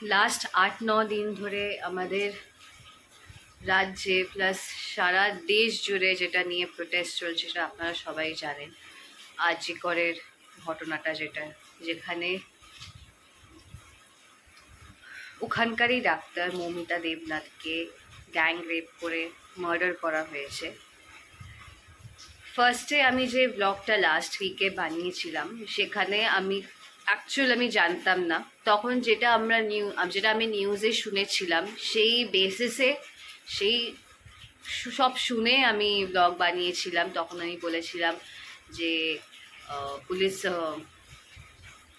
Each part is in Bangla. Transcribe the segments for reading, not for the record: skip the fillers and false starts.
লাস্ট ৮-৯ দিন ধরে আমাদের রাজ্যে প্লাস সারা দেশ জুড়ে যেটা নিয়ে প্রোটেস্ট চলছে সেটা আপনারা সবাই জানেন। জি করের ঘটনাটা যেখানে ওখানকারই ডাক্তার মৌমিতা দেবনাথকে গ্যাং রেপ করে মার্ডার করা হয়েছে। ফার্স্টে আমি যে ব্লগটা লাস্ট উইকে বানিয়েছিলাম সেখানে আমি জানতাম না তখন, যেটা আমি নিউজে শুনেছিলাম সেই বেসিসে সেই সব শুনে আমি ব্লগ বানিয়েছিলাম। তখন আমি বলেছিলাম যে পুলিশ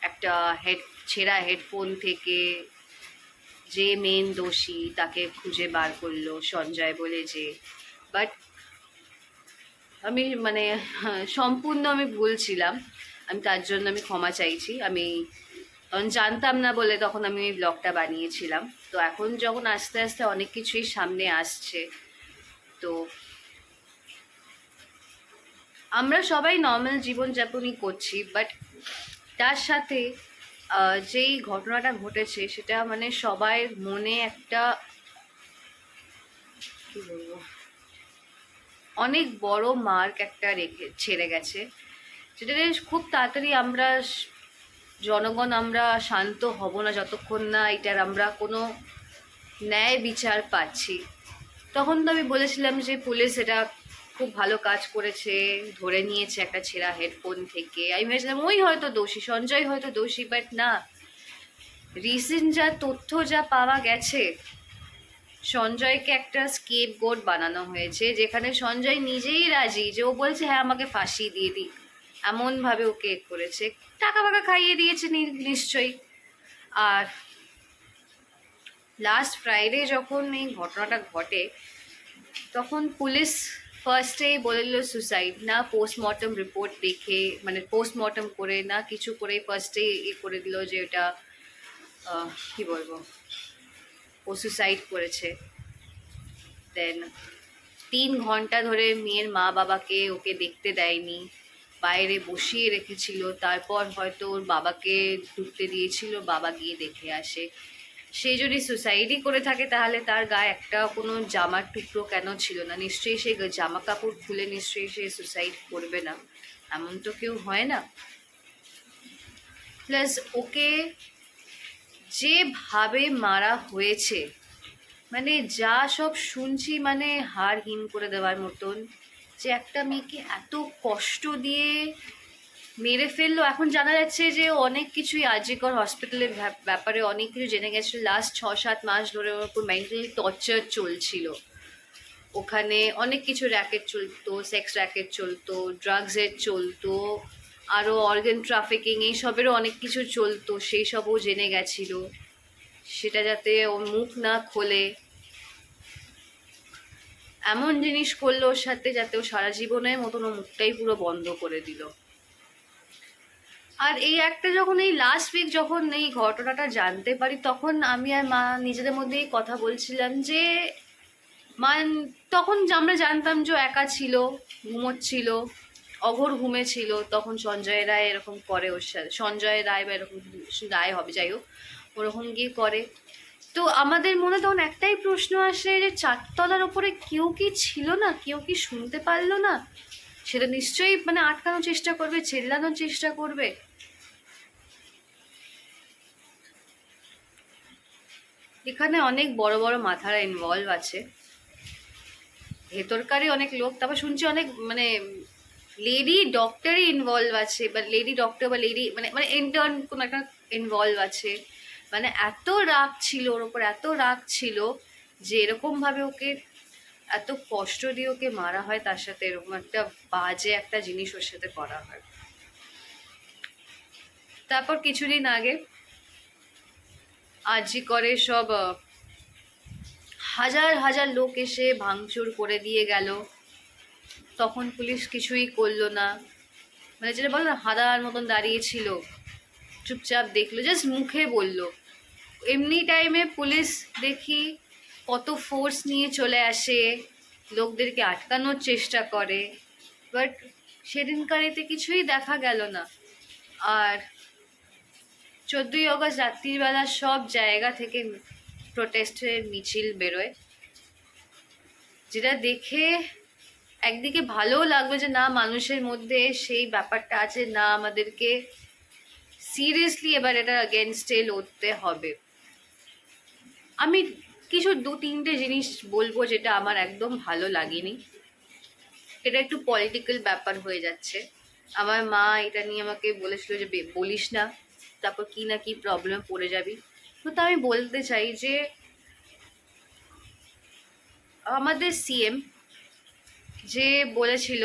একটা ছেঁড়া হেডফোন থেকে যে মেন দোষী তাকে খুঁজে বার করলো সঞ্জয় বলে যে, বাট আমি সম্পূর্ণ আমি ভুল ছিলাম। আমি তার জন্য আমি ক্ষমা চাইছি। আমি তখন জানতাম না বলে তখন আমি এই ব্লগটা বানিয়েছিলাম। তো এখন যখন আস্তে আস্তে অনেক কিছুই সামনে আসছে, তো আমরা সবাই নর্মাল জীবনযাপনই করছি, বাট তার সাথে যেই ঘটনাটা ঘটেছে সেটা সবার মনে একটা কি বলবো অনেক বড় মার্ক একটা ছেড়ে গেছে, যেটা খুব তাড়াতাড়ি জনগণ আমরা শান্ত হব না যতক্ষণ না এটার আমরা কোনো ন্যায় বিচার পাচ্ছি। তখন তো আমি বলেছিলাম যে পুলিশ এটা খুব ভালো কাজ করেছে, ধরে নিয়েছে একটা ছেঁড়া হেডফোন থেকে। আমি ভেবেছিলাম ওই হয়তো দোষী, সঞ্জয় হয়তো দোষী, বাট না, রিসেন্ট যা তথ্য যা পাওয়া গেছে, সঞ্জয়কে একটা স্কেপগোট বানানো হয়েছে, যেখানে সঞ্জয় নিজেই রাজি, যে ও বলছে হ্যাঁ আমাকে ফাঁসি দিয়ে দিক, এমনভাবে ওকে করেছে, টাকা ফাকা খাইয়ে দিয়েছে নিশ্চয়ই। আর লাস্ট ফ্রাইডে যখন এই ঘটনাটা ঘটে তখন পুলিশ ফার্স্টেই বলে দিল সুসাইড, না পোস্টমর্টম রিপোর্ট দেখে পোস্টমর্টম করে না কিছু করে ফার্স্টেই করে দিল যে ওটা কি বলবো ও সুসাইড করেছে। দেন 3 ঘন্টা ধরে মেয়ের মা বাবাকে ওকে দেখতে দেয়নি, বাইরে বসিয়ে রেখেছিল, তারপর হয়তো ওর বাবাকে ঢুকতে দিয়েছিল, বাবা গিয়ে দেখে আসে। সে যদি সুসাইডই করে থাকে তাহলে তার গায়ে একটা কোনো জামার টুকরো কেন ছিল না? নিশ্চয়ই সে জামা কাপড় খুলে নিশ্চয়ই সে সুসাইড করবে না, এমন তো কেউ হয় না। প্লাস ওকে যেভাবে মারা হয়েছে, যা সব শুনছি হাড় হিম করে দেওয়ার মতন, যে একটা মেয়েকে এত কষ্ট দিয়ে মেরে ফেললো। এখন জানা যাচ্ছে যে অনেক কিছুই আজিকর হসপিটালের ব্যাপারে অনেক কিছু জেনে গেছিল। লাস্ট 6-7 মাস ধরে ওর উপর মেন্টালি টর্চার চলছিল, ওখানে অনেক কিছু র্যাকেট চলতো, সেক্স র্যাকেট চলতো, ড্রাগসের চলতো, আরও অর্গান ট্রাফিকিং এইসবেরও অনেক কিছু চলতো, সেই সবও জেনে গেছিল। সেটা যাতে ও মুখ না খোলে এমন জিনিস করলো ওর সাথে, যাতে ও সারা জীবনের মতন ও মুখটাই পুরো বন্ধ করে দিল। আর এই একটা যখন এই লাস্ট উইক যখন এই ঘটনাটা জানতে পারি, তখন আমি আর মা নিজেদের মধ্যেই কথা বলছিলাম যে তখন আমরা জানতাম যে একা ছিল, ঘুমোচ্ছিল, অঘোর ঘুমে ছিল। তখন সঞ্জয় রায় এরকম করে ওর সাথে, সঞ্জয় রায় বা এরকম রায় হবে যাই হোক, ওরকম গিয়ে করে। তো আমাদের মনে তখন একটাই প্রশ্ন আসে যে 4তলার ওপরে কেউ কি ছিল না? কেউ কি শুনতে পারলো না? সেটা নিশ্চয়ই আটকানোর চেষ্টা করবে, চেল্লানোর চেষ্টা করবে। এখানে অনেক বড় বড় মাথারা ইনভলভ আছে, ভেতরকারই অনেক লোক। তারপর শুনছি অনেক লেডি ডক্টরই ইনভলভ আছে, বা লেডি ডক্টর বা লেডি ইন্টার্ন কোনো একটা ইনভলভ আছে। এত রাগ ছিল ওর ওপর, এত রাগ ছিল যে এরকমভাবে ওকে এত কষ্ট দিয়ে ওকে মারা হয়, তার সাথে এরকম একটা বাজে একটা জিনিস ওর সাথে করা হয়। তারপর কিছুদিন আগে জি করে সব হাজার হাজার লোক এসে ভাঙচুর করে দিয়ে গেল, তখন পুলিশ কিছুই করলো না। যেটা বলো না, হাদার মতন দাঁড়িয়েছিল, চুপচাপ দেখলো, জাস্ট মুখে বললো। এমনি টাইমে পুলিশ দেখি কত ফোর্স নিয়ে চলে আসে, লোকদেরকে আটকানোর চেষ্টা করে, বাট সেদিনকার এতে কিছুই দেখা গেল না। আর 14ই অগস্ট রাত্রিবেলা সব জায়গা থেকে প্রোটেস্টের মিছিল বেরোয়, যেটা দেখে একদিকে ভালোও লাগবে যে না মানুষের মধ্যে সেই ব্যাপারটা আছে, না আমাদেরকে সিরিয়াসলি এবার এটা এগেনস্টে লড়তে হবে। আমি কিছু 2-3টে জিনিস বলবো যেটা আমার একদম ভালো লাগেনি। এটা একটু পলিটিক্যাল ব্যাপার হয়ে যাচ্ছে। আমার মা এটা নিয়ে আমাকে বলেছিল যে বলিস না, তারপর কি না কি প্রবলেমে পড়ে যাবি। তো আমি বলতে চাই যে আমাদের সিএম যে বলেছিল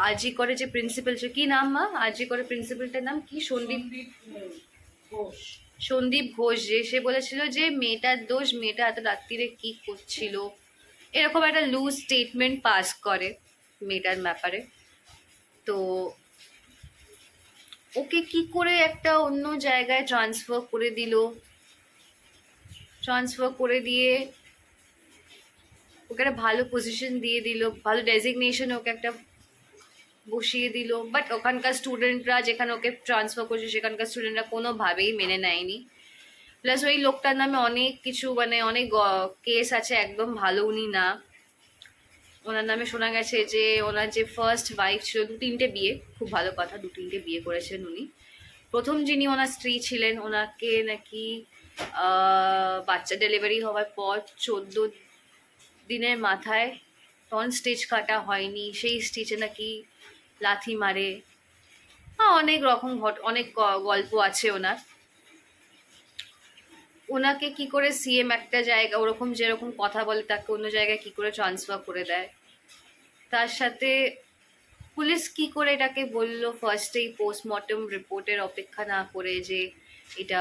আরজি করে যে প্রিন্সিপাল, কি নাম মা আরজি করে প্রিন্সিপালটার নাম কি, সন্দীপ ঘোষ, যে সে বলেছিল যে মেয়েটার দোষ, মেয়েটা এত রাত্রিরে কি করছিল, এরকম একটা লুজ স্টেটমেন্ট পাস করে মেয়েটার ব্যাপারে। তো ওকে কি করে একটা অন্য জায়গায় ট্রান্সফার করে দিয়ে ওকে একটা ভালো পজিশন দিয়ে দিল, ভালো ডেজিগনেশন ওকে একটা বসিয়ে দিল। বাট ওখানকার স্টুডেন্টরা, যেখানে ওকে ট্রান্সফার করছে সেখানকার স্টুডেন্টরা কোনোভাবেই মেনে নেয়নি। প্লাস ওই লোকটার নামে অনেক কিছু মানে অনেক কেস আছে, একদম ভালো উনি না। ওনার নামে শোনা গেছে যে ওনার যে ফার্স্ট ওয়াইফ ছিল, 2-3টে বিয়ে, খুব ভালো কথা, 2-3টে বিয়ে করেছেন উনি। প্রথম যিনি ওনার স্ত্রী ছিলেন, ওনাকে নাকি বাচ্চা ডেলিভারি হওয়ার পর 14 দিনের মাথায় তখন স্টিচ কাটা হয়নি, সেই স্টিচে নাকি লাথি মারে। অনেক রকম অনেক গল্প আছে ওনার। ওনাকে কি করে সিএম একটা জায়গা ওরকম যেরকম কথা বলে তাকে অন্য জায়গায় কি করে ট্রান্সফার করে দেয়। তার সাথে পুলিশ কি করে এটাকে বললো ফার্স্টেই পোস্টমর্টম রিপোর্টের অপেক্ষা না করে যে এটা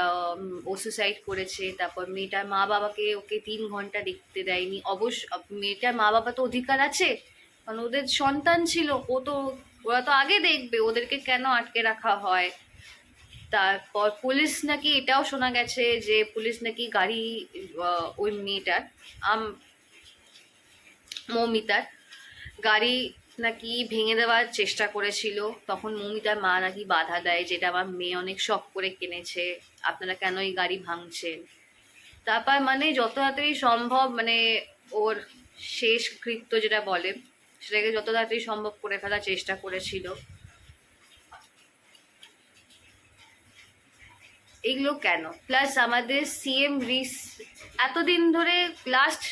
ও সুসাইড করেছে। তারপর মেয়েটার মা বাবাকে ওকে 3 ঘন্টা দেখতে দেয়নি। অবশ্য মেয়েটার মা বাবা তো অধিকার আছে, কারণ ওদের সন্তান ছিল, ওরা তো আগে দেখবে, ওদেরকে কেন আটকে রাখা হয়। তারপর পুলিশ নাকি এটাও শোনা গেছে যে পুলিশ নাকি গাড়ি ওই মেয়েটার মৌমিতার গাড়ি নাকি ভেঙে দেওয়ার চেষ্টা করেছিল, তখন মৌমিতার মা নাকি বাধা দেয়, যেটা আমার মেয়ে অনেক শখ করে কিনেছে, আপনারা কেন এই গাড়ি ভাঙছেন। তারপর মানে যত তাড়াতাড়ি সম্ভব মানে ওর শেষ কৃত্য যেটা বলে সেটাকে যত তাড়াতাড়ি সম্ভব করে ফেলার চেষ্টা করেছিল। এগুলো কেন? প্লাস আমাদের সিএম এতদিন ধরে লাস্ট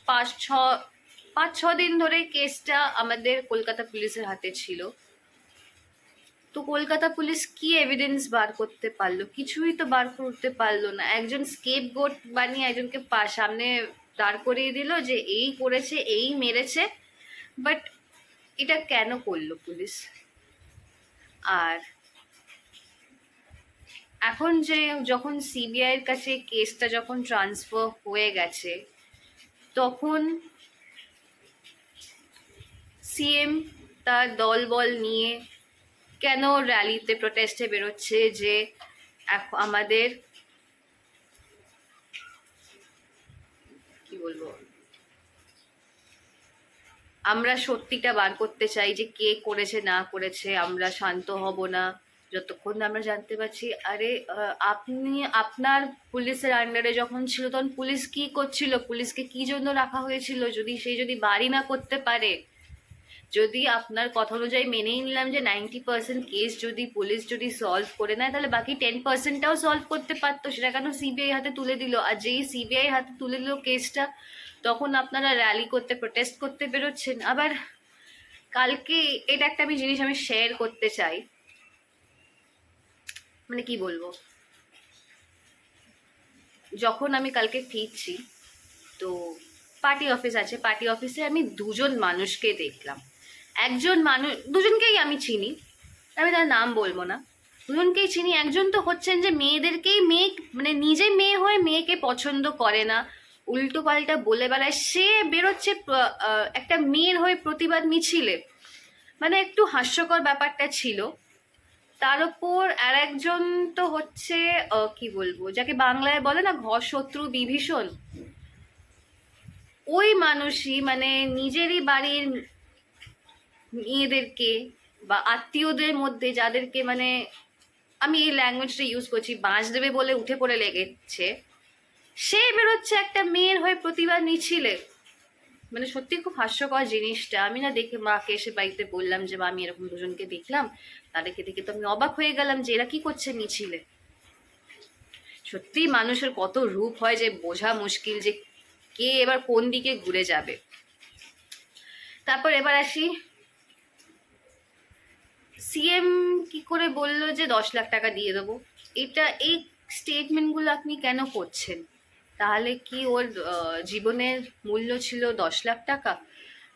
5-6 দিন ধরে কেসটা আমাদের কলকাতা পুলিশের হাতে ছিল। তো কলকাতা পুলিশ কি এভিডেন্স বার করতে পারলো? কিছুই তো বার করতে পারলো না। একজন স্কেপ গোট বানিয়ে একজনকে সামনে দাঁড় করিয়ে দিল যে এই করেছে, এই মেরেছে। বাট এটা কেন করলো পুলিশ? আর এখন যে যখন সিবিআইয়ের কাছে কেসটা যখন ট্রান্সফার হয়ে গেছে, তখন সিএম তার দলবল নিয়ে কেন র্যালিতে প্রোটেস্টে বেরোচ্ছে যে আমাদের কি বলবো, আমরা সত্যিটা বার করতে চাই যে কে করেছে না করেছে। আমরা শান্ত হব না যতক্ষণ না আমরা জানতে পারছি। আরে আপনি আপনার পুলিশের আন্ডারে যখন ছিল তখন পুলিশ কি করছিল, পুলিশকে কি জন্য রাখা হয়েছিল? যদি বাড়ি না করতে পারে, যদি আপনার কথা অনুযায়ী মেনেই নিলাম যে 90% কেস যদি পুলিশ যদি সলভ করে নেয়, তাহলে বাকি 10%টাও সলভ করতে পারতো। সেটা কেন সিবিআই হাতে তুলে দিল? আর যেই সিবিআই হাতে তুলে দিল কেসটা, তখন আপনারা র্যালি করতে প্রোটেস্ট করতে বেরোচ্ছেন। আবার কালকে এটা একটা জিনিস আমি শেয়ার করতে চাই, মানে কি বলবো, যখন আমি কালকে ফিরছি তো পার্টি অফিস আছে, পার্টি অফিসে আমি 2জন মানুষকে দেখলাম। একজন মানুষ, 2জনকেই আমি চিনি, আমি তার নাম বলবো না, 2জনকেই চিনি। একজন তো হচ্ছেন যে মেয়েদেরকেই মানে নিজে মেয়ে হয়ে মেয়েকে পছন্দ করে না, উল্টো পাল্টা বলে বেড়ায়। সে বেরোচ্ছে একটা মেয়ের হয়ে প্রতিবাদ মিছিলে, মানে একটু হাস্যকর ব্যাপারটা ছিল। তার উপর আর একজন তো হচ্ছে কি বলবো, যাকে বাংলায় বলে না ঘর শত্রু বিভীষণ, ওই মানুষই মানে নিজেরই বাড়ির মেয়েদেরকে বা আত্মীয়দের মধ্যে যাদেরকে মানে আমি এই ল্যাঙ্গুয়েজটা ইউজ করছি, বাঁশ দেবে বলে উঠে পড়ে লেগেছে, সে বেরোচ্ছে একটা মেয়ের হয়ে প্রতিবাদ মিছিলে। মানে সত্যি খুব হাস্যকর জিনিসটা। আমি না দেখে মাকে এসে বাড়িতে বললাম যে মা আমি এরকম দুজনকে দেখলাম, তাদেরকে দেখে তো আমি অবাক হয়ে গেলাম যে এরা কি করছে মিছিলে। সত্যি মানুষের কত রূপ হয় যে বোঝা মুশকিল যে কে এবার কোন দিকে ঘুরে যাবে। তারপর এবার আসি, সিএম কি করে বললো যে 10 লাখ টাকা দিয়ে দেবো? এই স্টেটমেন্টগুলো আপনি কেন করছেন? তাহলে কি ওর জীবনের মূল্য ছিল 10 লাখ টাকা?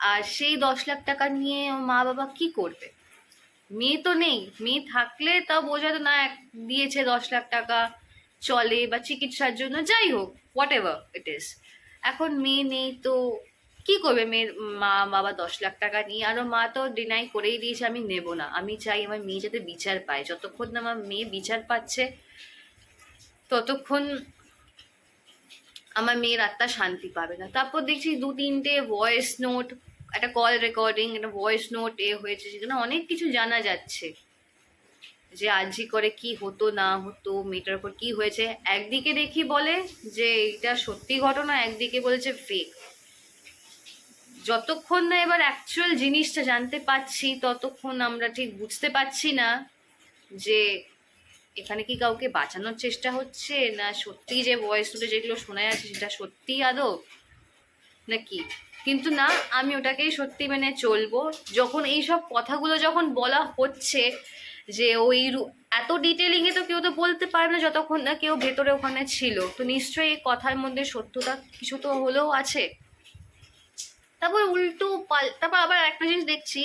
আর সেই 10 লাখ টাকা নিয়ে ওর মা বাবা কি করবে? মেয়ে তো নেই, মেয়ে থাকলে তাও বোঝাতো না দিয়েছে 10 লাখ টাকা চলে বা চিকিৎসার জন্য, যাই হোক হোয়াট এভার ইট ইজ। এখন মেয়ে নেই তো কি করবে মেয়ের মা বাবা 10 লাখ টাকা নিয়ে? আরও মা তো ডিনাই করেই দিয়েছে আমি নেব না, আমি চাই আমার মেয়ে যাতে বিচার পায়। যতক্ষণ না আমার মেয়ে বিচার পাচ্ছে ততক্ষণ আমার মেয়ের আত্মা শান্তি পাবে না। তারপর দেখছি 2-3টে ভয়েস নোট, একটা কল রেকর্ডিং, একটা ভয়েস নোট হয়েছে, সেখানে অনেক কিছু জানা যাচ্ছে যে আরজি করে কি হতো না হতো, মেয়েটার উপর কি হয়েছে। একদিকে দেখি বলে যে এটা সত্যি ঘটনা, একদিকে বলেছে ফেক। যতক্ষণ না এবার অ্যাকচুয়াল জিনিসটা জানতে পারছি ততক্ষণ আমরা ঠিক বুঝতে পারছি না যে এখানে কি কাউকে বাঁচানোর চেষ্টা হচ্ছে না সত্যি যে ভয়েস নোটে যেগুলো শোনা যাচ্ছে সেটা সত্যি আদৌ নাকি। কিন্তু না, আমি ওটাকেই সত্যি মেনে চলবো। যখন এইসব কথাগুলো যখন বলা হচ্ছে যে ওই এত ডিটেলিংয়ে তো কেউ তো বলতে পারবে না যতক্ষণ না কেউ ভেতরে ওখানে ছিল, তো নিশ্চয়ই এই কথার মধ্যে সত্যতা কিছু তো হলেও আছে। তারপর তারপর আবার একটা জিনিস দেখছি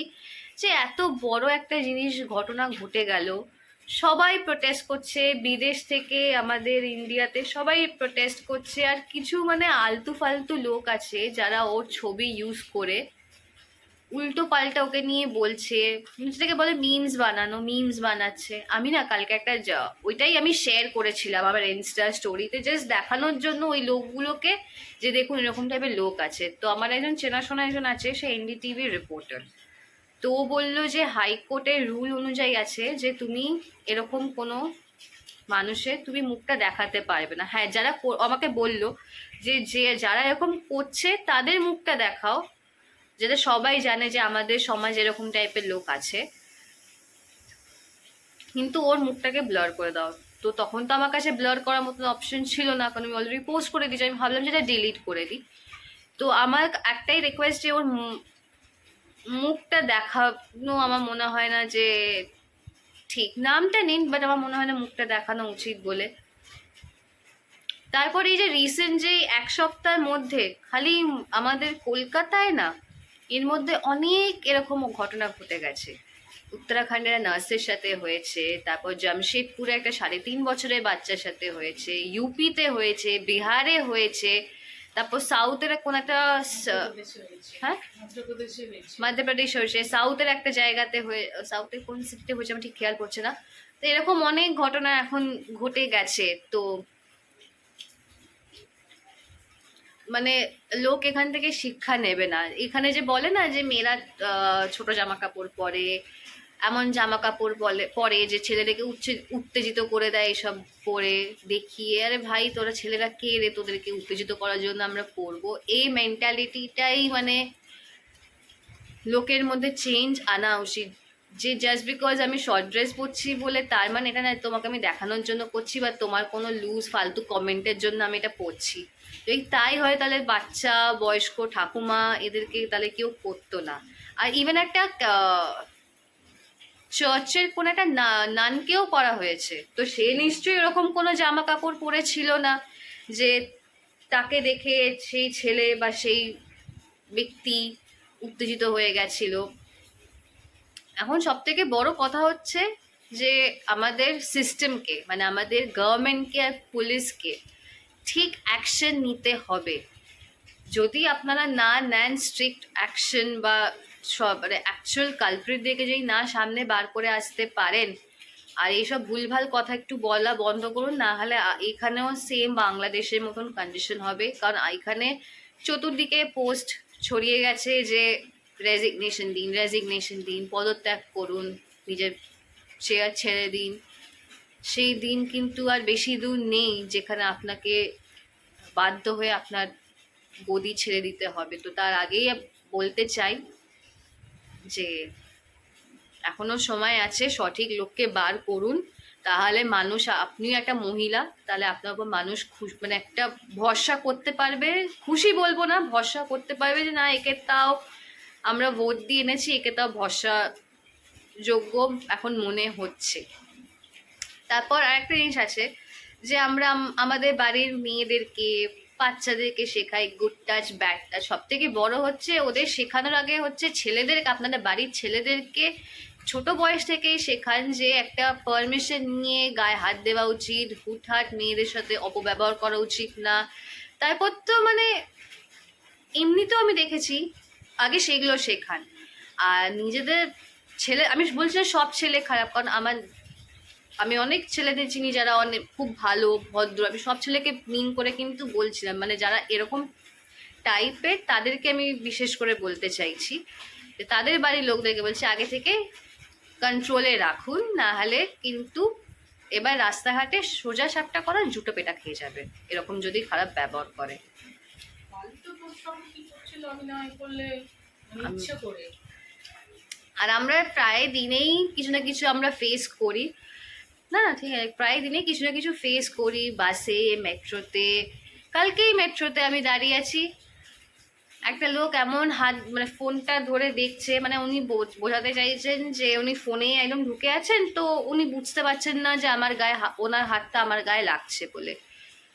যে এত বড় একটা জিনিস ঘটনা ঘটে গেল, সবাই প্রোটেস্ট করছে, বিদেশ থেকে আমাদের ইন্ডিয়াতে সবাই প্রোটেস্ট করছে, আর কিছু মানে আলতু ফালতু লোক আছে যারা ওর ছবি ইউজ করে উল্টো পাল্টা ওকে নিয়ে বলছে, যেটাকে বলে মিমস বানাচ্ছে। আমি না কালকে একটা ওইটাই আমি শেয়ার করেছিলাম আমার ইনস্টা স্টোরিতে, জাস্ট দেখানোর জন্য ওই লোকগুলোকে যে দেখুন এরকম টাইপের লোক আছে। তো আমার একজন চেনাশোনা একজন আছে, সে এনডিটিভির রিপোর্টার। তো ও বললো যে হাইকোর্টের রুল অনুযায়ী আছে যে তুমি এরকম কোনো মানুষের তুমি মুখটা দেখাতে পারবে না। হ্যাঁ, যারা আমাকে বললো যে যারা এরকম করছে তাদের মুখটা দেখাও, যাতে সবাই জানে যে আমাদের সমাজ এরকম টাইপের লোক আছে, কিন্তু ওর মুখটাকে ব্লার করে দাও। তো তখন তো আমার কাছে ব্লার করার মতন অপশন ছিল না, কারণ আমি অলরেডি পোস্ট করে দিয়েছি। আমি ভাবলাম যেটা ডিলিট করে দিই। তো আমার একটাই রিকোয়েস্ট যে ওর মুখটা দেখানো আমার মনে হয় না যে ঠিক, নামটা নিন বাট আমার মনে হয় না মুখটা দেখানো উচিত বলে। তারপর এই যে রিসেন্ট যে 1 সপ্তাহের মধ্যে খালি আমাদের কলকাতায় না, এর মধ্যে অনেক এরকম ঘটনা ঘটে গেছে। উত্তরাখণ্ডের নার্সের সাথে হয়েছে, তারপর জামশেদপুরে একটা 3.5 বছরের বাচ্চার সাথে হয়েছে, ইউপিতে হয়েছে, বিহারে হয়েছে, তারপর সাউথের কোন একটা, হ্যাঁ মধ্যপ্রদেশ হয়েছে, সাউথের একটা জায়গাতে হয়ে, সাউথের কোন সিটিতে হয়েছে আমি ঠিক খেয়াল পড়ছে না। তো এরকম অনেক ঘটনা এখন ঘটে গেছে। তো মানে লোক এখান থেকে শিক্ষা নেবে না। এখানে যে বলে না যে মেয়েরা ছোট জামা কাপড় পরে, এমন জামা কাপড় পরে যে ছেলেদেরকে উত্তেজিত করে দেয়, এসব পরে দেখিয়ে। আরে ভাই তোরা ছেলেরা কে রে তোদেরকে উত্তেজিত করার জন্য আমরা পরবো? এই মেন্টালিটিটাই মানে লোকের মধ্যে চেঞ্জ আনা উচিত। যে জাস্ট বিকজ আমি শর্ট ড্রেস পরছি বলে তার মানে এটা না তোমাকে আমি দেখানোর জন্য করছি বা তোমার কোনো লুজ ফালতু কমেন্টের জন্য আমি এটা পড়ছি। যদি তাই হয় তাহলে বাচ্চা, বয়স্ক, ঠাকুমা এদেরকে তাহলে কেউ করতো না। আর ইভেন একটা চার্চের কোনো একটা নানকেও করা হয়েছে, তো সে নিশ্চয়ই এরকম কোনো জামা কাপড় পরেছিল না যে তাকে দেখে সেই ছেলে বা সেই ব্যক্তি উত্তেজিত হয়ে গেছিল। এখন সব থেকে বড় কথা হচ্ছে যে আমাদের সিস্টেমকে মানে আমাদের গভর্নমেন্টকে আর পুলিশকে ঠিক অ্যাকশন নিতে হবে। যদি আপনারা না নেন স্ট্রিক্ট অ্যাকশন বা সব মানে অ্যাকচুয়াল কালপ্রিটদেরকে যদি না সামনে বার করে আসতে পারেন, আর এইসব ভুলভাল কথা একটু বলা বন্ধ করুন, না হলে এখানেও সেম বাংলাদেশের মতন কন্ডিশন হবে। কারণ এখানে চতুর্দিকে পোস্ট ছড়িয়ে গেছে যে রেজিগনেশন দিন, পদত্যাগ করুন, নিজের চেয়ার ছেড়ে দিন। সেই দিন কিন্তু আর বেশি দূর নেই যেখানে আপনাকে বাধ্য হয়ে আপনার গদি ছেড়ে দিতে হবে। তো তার আগেই বলতে চাই যে এখনো সময় আছে, সঠিক লোককে বার করুন। তাহলে মানুষ, আপনিও একটা মহিলা, তাহলে আপনার উপর মানুষ মানে একটা ভরসা করতে পারবে, খুশি বলবো না, ভরসা করতে পারবে যে না, একে তাও আমরা ভোট দিয়ে এনেছি, একে তাও ভরসা যোগ্য এখন মনে হচ্ছে। তারপর আরেকটা জিনিস আছে যে আমরা আমাদের বাড়ির মেয়েদেরকে, বাচ্চাদেরকে শেখাই গুড টাচ ব্যাড টাচ। সব থেকে বড় হচ্ছে ওদের শেখানোর আগে হচ্ছে ছেলেদেরকে, আপনাদের বাড়ির ছেলেদেরকে ছোট বয়স থেকেই শেখান যে একটা পারমিশন নিয়ে গায়ে হাত দেওয়া উচিত, হুটহাট মেয়েদের সাথে অপব্যবহার করা উচিত না। তারপর তো মানে এমনিতেও আমি দেখেছি আগে সেগুলো শেখান। আর নিজেদের ছেলে, আমি বলছি না সব ছেলে খারাপ, কারণ আমি অনেক ছেলেদের চিনি যারা অনেক খুব ভালো ভদ্র, আমি সব ছেলেকে মিন করে কিন্তু বলছিলাম, মানে যারা এরকম টাইপের তাদেরকে আমি বিশেষ করে বলতে চাইছি যে তাদের বাড়ির লোকদেরকে বলছি আগে থেকে কন্ট্রোলে রাখুন, না হলে কিন্তু এবার রাস্তাঘাটে সোজা সাপটা করা জুতো পেটা খেয়ে যাবে এরকম যদি খারাপ ব্যবহার করে। আর আমরা প্রায় দিনেই কিছু না কিছু আমরা ফেস করি, না না ঠিক আছে, প্রায় দিনে কিছু না কিছু ফেস করি, বাসে, মেট্রোতে। কালকেই মেট্রোতে আমি দাঁড়িয়ে আছি, একটা লোক এমন হাত মানে ফোনটা ধরে দেখছে, মানে উনি বোঝাতে চাইছেন যে উনি ফোনে একদম ঢুকে আছেন, তো উনি বুঝতে পারছেন না যে আমার গায়ে ওনার হাতটা আমার গায়ে লাগছে বলে।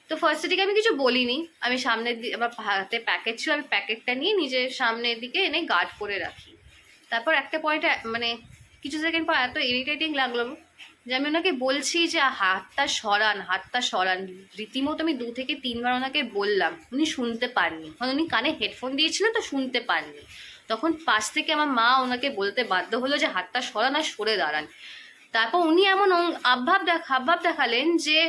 তো ফার্স্ট দিকে আমি কিছু বলিনি, আমি সামনের দিকে আমার হাতে প্যাকেট ছিল, আমি প্যাকেটটা নিয়ে নিজের সামনের দিকে এনে গার্ড করে রাখি। তারপর একটা পয়েন্টে মানে কিছু সেকেন্ড পর এত ইরিটেটিং লাগলো যে আমি ওনাকে বলছি যে হাতটা সরান, হাতটা সরান, রীতিমতো আমি 2 থেকে 3 বার ওনাকে বললাম, উনি শুনতে পাননি, কারণ উনি কানে হেডফোন দিয়েছিলেন তো শুনতে পাননি। তখন পাশ থেকে আমার মা ওনাকে বলতে বাধ্য হলো যে হাতটা সরান আর সরে দাঁড়ান। তারপর উনি এমন হাবভাব দেখালেন যে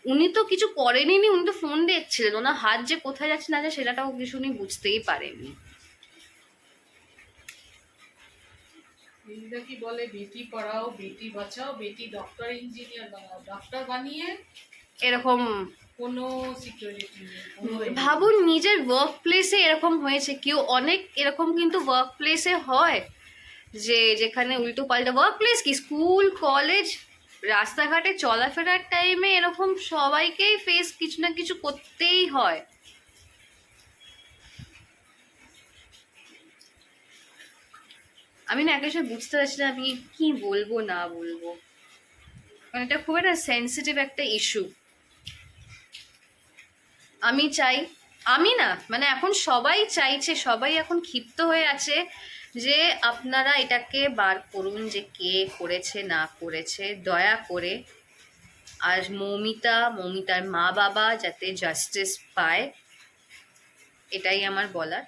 উনি তো কিছু করেনি, উনি তো ফোন দেখছিলেন, ওনার হাত যে কোথায় যাচ্ছে না যাচ্ছে সেটাও কিছু উনি বুঝতেই পারেননি। কি বলে, বেটি পড়াও বেটি বাঁচাও, বেটি ডক্টর ইঞ্জিনিয়ার বানাও, ডক্টর বানিয়ে এরকম কোনো সিকিউরিটি নেই। ভাবুন নিজের ওয়ার্ক প্লেসে এরকম হয়েছে, কেউ অনেক এরকম কিন্তু ওয়ার্ক প্লেসে হয় যে যেখানে উল্টো পাল্টা, ওয়ার্ক প্লেস কি স্কুল কলেজ রাস্তাঘাটে চলাফেরার টাইমে এরকম সবাইকেই ফেস কিছু না কিছু করতেই হয়। আমি না একটা সময় বুঝতে পারছি না আমি কি বলবো না বলবো, কারণ এটা খুব একটা সেন্সিটিভ একটা ইস্যু। আমি চাই, আমি না মানে এখন সবাই চাইছে, সবাই এখন ক্ষিপ্ত হয়ে আছে যে আপনারা এটাকে বার করুন যে কে করেছে না করেছে দয়া করে। আর মৌমিতার মা বাবা যাতে জাস্টিস পায়, এটাই আমার বলার।